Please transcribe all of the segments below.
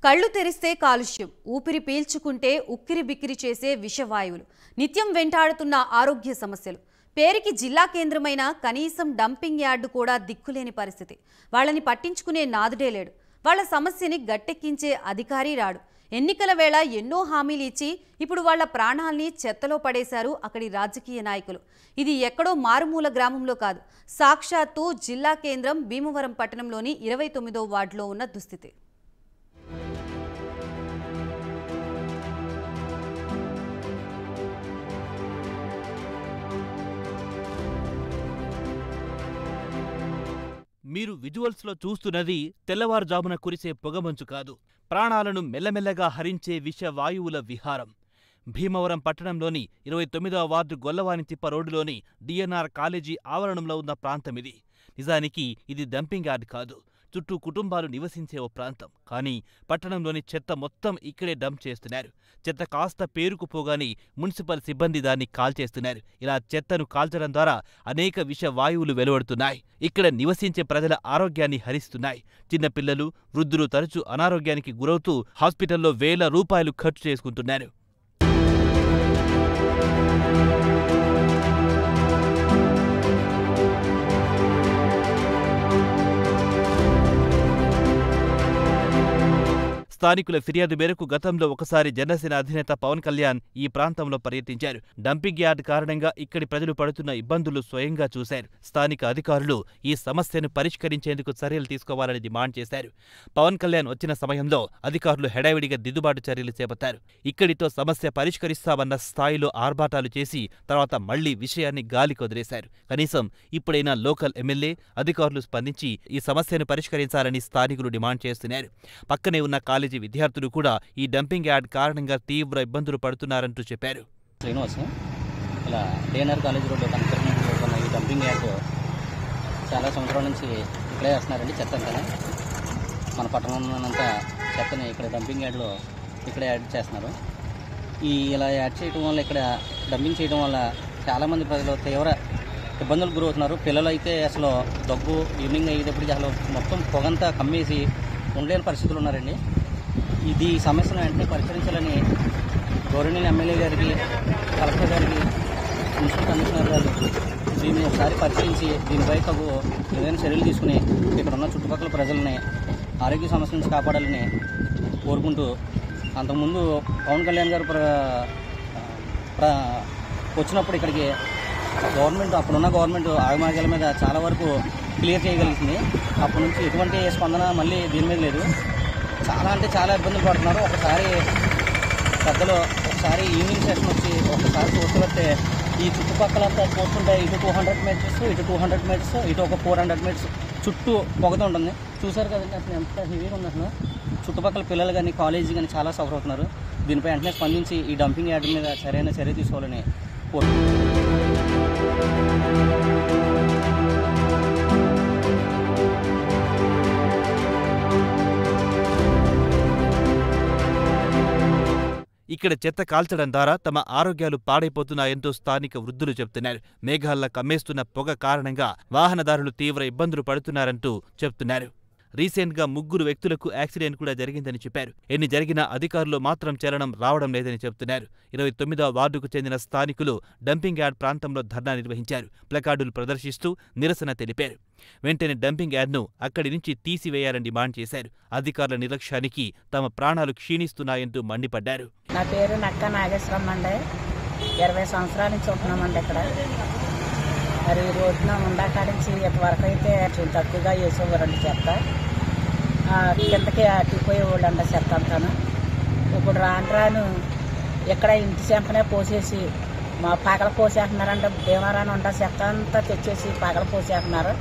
కళ్ళు తెరిస్తే కాలుష్యం, ఊపిరి పీల్చుకుంటే ఉక్కిరి బిక్కిరి చేసే విషవాయువులు, నిత్యం వెంటాడుతున్న ఆరోగ్య సమస్యలు. పేరుకి జిల్లా కేంద్రమైన కనీసం డంపింగ్ యార్డు కూడా దిక్కులేని పరిస్థితి. వాళ్ళని పట్టించుకునే నాదుడే లేడు. వాళ్ళ సమస్యని గట్టెక్కించే అధికారి రాడు. ఎన్నికల వేళ ఎన్నో హామీలు ఇచ్చి ఇప్పుడు వాళ్ళ ప్రాణాల్ని చెత్తలో పడేశారు అక్కడి రాజకీయ నాయకులు. ఇది ఎక్కడో మారుమూల గ్రామంలో కాదు, సాక్షాత్తు జిల్లా కేంద్రం భీమవరం పట్టణంలోని 29వ వార్డులో ఉన్న దుస్థితి. మీరు విజువల్స్లో చూస్తున్నది తెల్లవారుజామున కురిసే పొగమంచు కాదు, ప్రాణాలను మెల్లమెల్లగా హరించే విషవాయువుల విహారం. భీమవరం పట్టణంలోని 29వ వార్డు గొల్లవానితిప్ప రోడ్డులోని డిఎన్ఆర్ కాలేజీ ఆవరణంలో ఉన్న ప్రాంతమిది. నిజానికి ఇది డంపింగ్ యార్డ్ కాదు, చుట్టూ కుటుంబాలు నివసించే ఓ ప్రాంతం. కానీ పట్టణంలోని చెత్త మొత్తం ఇక్కడే డంప్ చేస్తున్నారు. చెత్త కాస్త పేరుకుపోగాని మున్సిపల్ సిబ్బంది దాన్ని కాల్చేస్తున్నారు. ఇలా చెత్తను కాల్చడం ద్వారా అనేక విషవాయువులు వెలువడుతున్నాయి. ఇక్కడ నివసించే ప్రజల ఆరోగ్యాన్ని హరిస్తున్నాయి. చిన్నపిల్లలు, వృద్ధులు తరచూ అనారోగ్యానికి గురవుతూ హాస్పిటల్లో వేల రూపాయలు ఖర్చు చేసుకుంటున్నారు. స్థానికుల ఫిర్యాదు మేరకు గతంలో ఒకసారి జనసేన అధినేత పవన్ కళ్యాణ్ ఈ ప్రాంతంలో పర్యటించారు. డంపింగ్ యార్డ్ కారణంగా ఇక్కడి ప్రజలు పడుతున్న ఇబ్బందులు స్వయంగా చూశారు. స్థానిక అధికారులు ఈ సమస్యను పరిష్కరించేందుకు చర్యలు తీసుకోవాలని డిమాండ్ చేశారు. పవన్ కళ్యాణ్ వచ్చిన సమయంలో అధికారులు హడావిడిగా దిద్దుబాటు చర్యలు చేపట్టారు. ఇక్కడితో సమస్య పరిష్కరిస్తామన్న స్థాయిలో ఆర్భాటాలు చేసి తర్వాత మళ్లీ విషయాన్ని గాలికి వదిలేశారు. కనీసం ఇప్పుడైనా లోకల్ ఎమ్మెల్యే, అధికారులు స్పందించి ఈ సమస్యను పరిష్కరించాలని స్థానికులు డిమాండ్ చేస్తున్నారు. పక్కనే ఉన్న కాలేజీ విద్యార్థులు కూడా ఈ డంపింగ్ యార్డ్ కారణంగా తీవ్ర ఇబ్బందులు పడుతున్నారంటూ చెప్పారు. శ్రీనివాస్, ఇలా డిఎన్ఆర్ కాలేజీ రోడ్డు కనెక్ట్ ఈ డంపింగ్ యార్డ్ చాలా సంవత్సరాల నుంచి ఇక్కడే వేస్తున్నారండి. చెత్త అంతా మన పట్టణంలోనంతా చెత్తని ఇక్కడ డంపింగ్ యార్డ్లో ఇక్కడే యాడ్ చేస్తున్నారు. ఇలా యాడ్ చేయడం వల్ల, ఇక్కడ డంపింగ్ చేయడం వల్ల చాలామంది ప్రజలు తీవ్ర ఇబ్బందులకు గురవుతున్నారు. పిల్లలు అయితే అసలు దగ్గు, ఈవినింగ్ అయ్యేటప్పటికి అసలు మొత్తం పొగంతా కమ్మేసి ఉండలేని పరిస్థితులు ఉన్నారండి. ఈ సమస్యను వెంటనే పరిష్కరించాలని గౌరవనీయ ఎమ్మెల్యే గారికి, కలెక్టర్ గారికి, మున్సిపల్ కమిషనర్ గారు దీన్ని ఒకసారి పరిశీలించి దీనిపై తగు ఏదైనా చర్యలు తీసుకుని ఇక్కడ ఉన్న చుట్టుపక్కల ప్రజలని ఆరోగ్య సమస్య నుంచి కాపాడాలని కోరుకుంటూ, అంతకుముందు పవన్ కళ్యాణ్ గారు వచ్చినప్పుడు ఇక్కడికి అప్పుడున్న గవర్నమెంట్ ఆగమార్గాల మీద చాలా వరకు క్లియర్ చేయగలుగుతుంది. అప్పటి నుంచి ఎటువంటి స్పందన మళ్ళీ దీని మీద లేదు. చాలా అంటే చాలా ఇబ్బందులు పడుతున్నారు. ఒకసారి పెద్దలు ఈవినింగ్ సెషన్ వచ్చి ఒకసారి చూస్తుంటే ఈ చుట్టుపక్కలంతా చూస్తుంటే ఇటు 200 మీటర్స్, ఇటు 200 మీటర్స్, ఇటు ఒక 400 మీటర్స్ చుట్టూ పొగతో ఉంటుంది. చూసారు కదండి అసలు ఎంత హెవీగా ఉంది. అసలు చుట్టుపక్కల పిల్లలు కానీ, కాలేజీ కానీ చాలా సఫర్ అవుతున్నారు. దీనిపై వెంటనే స్పందించి ఈ డంపింగ్ యార్డ్ మీద సరైన చర్య తీసుకోవాలని ఇక్కడ చెత్త కాల్చడం ద్వారా తమ ఆరోగ్యాలు పాడైపోతున్నాయంటూ స్థానిక వృద్ధులు చెబుతున్నారు. మేఘాల్లా కమ్మేస్తున్న పొగ కారణంగా వాహనదారులు తీవ్ర ఇబ్బందులు పడుతున్నారంటూ చెబుతున్నారు. రీసెంట్గా 3 వ్యక్తులకు యాక్సిడెంట్ కూడా జరిగిందని చెప్పారు. ఎన్ని జరిగినా అధికారులు మాత్రం చలనం రావడం లేదని చెబుతున్నారు. 29వ వార్డుకు చెందిన స్థానికులు డంపింగ్ యార్డ్ ప్రాంతంలో ధర్నా నిర్వహించారు. ప్లకార్డులు ప్రదర్శిస్తూ నిరసన తెలిపారు. వెంటనే డంపింగ్ యార్డ్ను అక్కడి నుంచి తీసివేయాలని డిమాండ్ చేశారు. అధికారుల నిర్లక్ష్యానికి తమ ప్రాణాలు క్షీణిస్తున్నాయంటూ మండిపడ్డారు. నా పేరు నక్క నాగేశ్వరమ్మ అండి. 20 సంవత్సరాల నుంచి ఉంటున్నామండి ఇక్కడ. మరి ఈ రోజున ఉండాకాడించి ఇంతవరకు అయితే తక్కువగా వేసేవారండి చెత్త. కిందకి అట్టిపోయేవాళ్ళు అండి చెత్త అంతాను. ఇప్పుడు రాను ఇక్కడ ఇంటి చెంపనే పోసేసి మా పగల పోసేస్తున్నారంటే భీమవరాన్ని ఉండ చెత్త అంతా తెచ్చేసి పగల పోసేస్తున్నారు.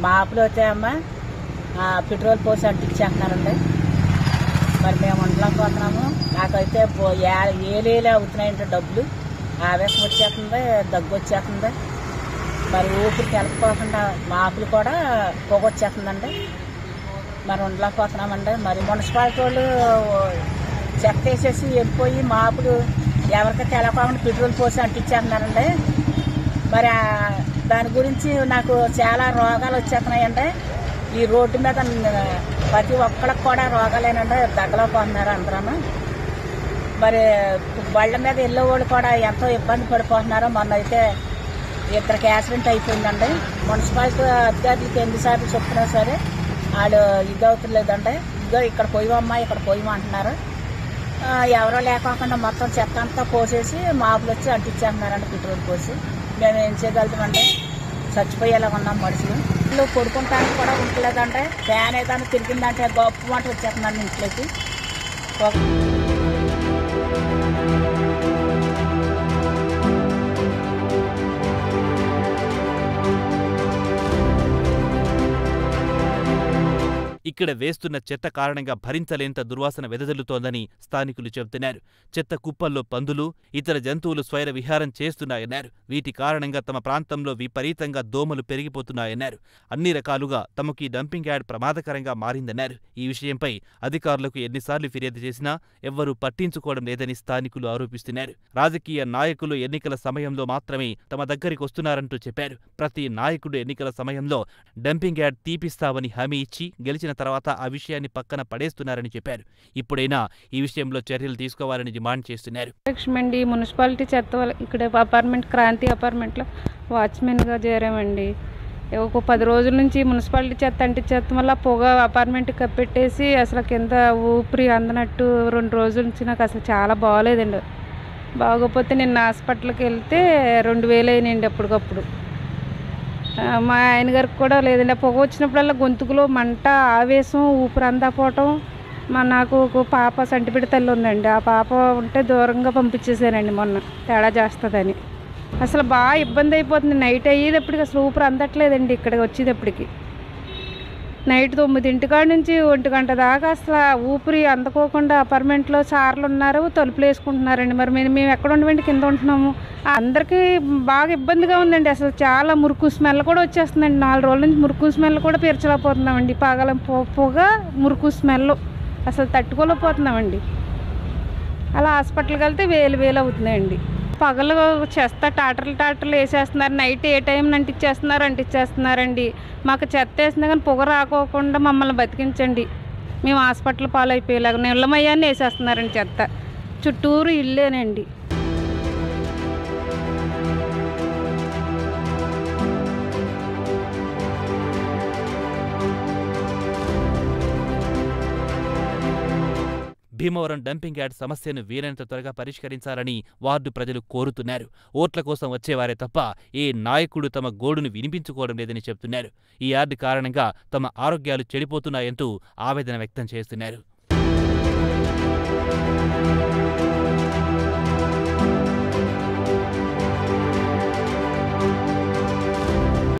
మా ఆపులు అయితే అమ్మ పెట్రోల్ పోసి అంటించేస్తున్నారండి. మరి మేము ఉండలేకపోతున్నాము. నాకైతే ఏలేలే అవుతున్నాయంటే డబ్బులు, ఆవేశం వచ్చేస్తుంది, దగ్గు వచ్చేస్తుంది. మరి ఊపిరికి వెళ్ళకపోకుండా మా ఆపులు కూడా పొగొచ్చేస్తుందండి. మరి ఉండలేకపోతున్నామండి. మరి మున్సిపాలిటీ వాళ్ళు చెత్త వేసేసి వెళ్ళిపోయి మా ఆపులు ఎవరికి తెలపకుండా పెట్రోల్ పోసి అంటించేస్తున్నారండి. మరి దాని గురించి నాకు చాలా రోగాలు వచ్చేస్తున్నాయండి. ఈ రోడ్డు మీద ప్రతి ఒక్కరికి కూడా రోగాలేనండి దగ్గలేకపోతున్నారు అందరూ. మరి బళ్ళ మీద వెళ్ళే వాళ్ళు కూడా ఎంతో ఇబ్బంది పడిపోతున్నారో. మొన్న అయితే 2 యాక్సిడెంట్ అయిపోయిందండి. మున్సిపాలిటీ అధికారులకి ఎన్నిసార్లు చెప్పినా సరే వాళ్ళు ఇది అవుతులేదండి. ఇదో ఇక్కడ పోయివమ్మా ఇక్కడ పోయిమంటున్నారు. ఎవరో లేకోకుండా మొత్తం చెత్త అంతా పోసేసి మాపులు వచ్చి అంటించేస్తున్నారండి పెట్రోల్ పోసి. మేము ఏం చేయగలుగుతామంటే చచ్చిపోయేలా ఉన్నాం మనుషులు. పడుకుంటానికి కూడా ఉండలేదంటే ఫ్యాన్ ఏదైనా తిరిగిందంటే గొప్ప మాట వచ్చేస్తున్నాను ఇంట్లోకి. ఇక్కడ వేస్తున్న చెత్త కారణంగా భరించలేంత దుర్వాసన వెదజల్లుతోందని స్థానికులు చెబుతున్నారు. చెత్త కుప్పల్లో పందులు, ఇతర జంతువులు స్వైర విహారం చేస్తున్నాయన్నారు. వీటి కారణంగా తమ ప్రాంతంలో విపరీతంగా దోమలు పెరిగిపోతున్నాయన్నారు. అన్ని రకాలుగా తమకు ఈ డంపింగ్ యార్డ్ ప్రమాదకరంగా మారిందన్నారు. ఈ విషయంపై అధికారులకు ఎన్నిసార్లు ఫిర్యాదు చేసినా ఎవ్వరూ పట్టించుకోవడం లేదని స్థానికులు ఆరోపిస్తున్నారు. రాజకీయ నాయకులు ఎన్నికల సమయంలో మాత్రమే తమ దగ్గరికి వస్తున్నారంటూ చెప్పారు. ప్రతి నాయకుడు ఎన్నికల సమయంలో డంపింగ్ యార్డ్ తీపిస్తామని హామీ ఇచ్చి గెలిచిన తర్వాత ఆ విషయాన్ని పక్కన పడేస్తున్నారని చెప్పారు. ఇప్పుడైనా ఈ విషయంలో చర్యలు తీసుకోవాలని డిమాండ్ చేస్తున్నారు. లక్ష్మండి మున్సిపాలిటీ చెత్త ఇక్కడ అపార్ట్మెంట్ క్రాంతి అపార్ట్మెంట్లో వాచ్మెన్గా చేరామండి. ఒక 10 రోజుల నుంచి మున్సిపాలిటీ చెత్త అంటించేత్తం వల్ల పొగ అపార్ట్మెంట్ కప్పెట్టేసి అసలు కింద ఊపిరి అందనట్టు 2 రోజుల నుంచి నాకు అసలు చాలా బాగోలేదండి. బాగోపోతే నిన్న హాస్పిటల్కి వెళ్తే 2000 అయినాయండి అప్పటికప్పుడు. మా ఆయన గారికి కూడా లేదండి. పొగ వచ్చినప్పుడల్లా గొంతుకులో మంట, ఆవేశం, ఊపిరి అందకపోవటం. నాకు ఒక పాప సంటిపిడి తల్లి ఉందండి. ఆ పాప ఉంటే దూరంగా పంపించేసానండి మొన్న తేడా చేస్తుందని. అసలు బాగా ఇబ్బంది అయిపోతుంది. నైట్ అయ్యేటప్పటికి అసలు ఊపిరి అందట్లేదండి. ఇక్కడికి వచ్చేటప్పటికి నైట్ 9 నుంచి 1 గంట దాకా అసలు ఊపిరి అందుకోకుండా అపార్ట్మెంట్లో సార్లు ఉన్నారు, తలుపులు వేసుకుంటున్నారండి. మరి మేము ఎక్కడ ఉండమండి, కింద ఉంటున్నాము. అందరికీ బాగా ఇబ్బందిగా ఉందండి. అసలు చాలా మురుకు స్మెల్ కూడా వచ్చేస్తుందండి. 4 రోజుల నుంచి మురుకు స్మెల్ కూడా పీల్చలేకపోతున్నామండి. పగల పొగ, మురుకు స్మెల్ అసలు తట్టుకోలేకపోతున్నామండి. అలా హాస్పిటల్కి వెళ్తే 1000 అవుతుందండి. పగలు చెత్త టాటర్లు వేసేస్తున్నారు. నైట్ ఏ టైం అంటించేస్తున్నారండి. మాకు చెత్త వేసినా కానీ పొగ రాకోకుండా మమ్మల్ని బతికించండి. మేము హాస్పిటల్ పాలైపోయేలాగా నిల్లమయ్యాన్ని వేసేస్తున్నారండి. చెత్త చుట్టూరు ఇల్లేనండి. భీమవరం డంపింగ్ యార్డ్ సమస్యను వీలైనంత త్వరగా పరిష్కరించాలని వార్డు ప్రజలు కోరుతున్నారు. ఓట్ల కోసం వచ్చేవారే తప్ప ఏ నాయకుడు తమ గోడును వినిపించుకోవడం లేదని చెబుతున్నారు. ఈ యార్డు కారణంగా తమ ఆరోగ్యాలు చెడిపోతున్నాయంటూ ఆవేదన వ్యక్తం చేస్తున్నారు.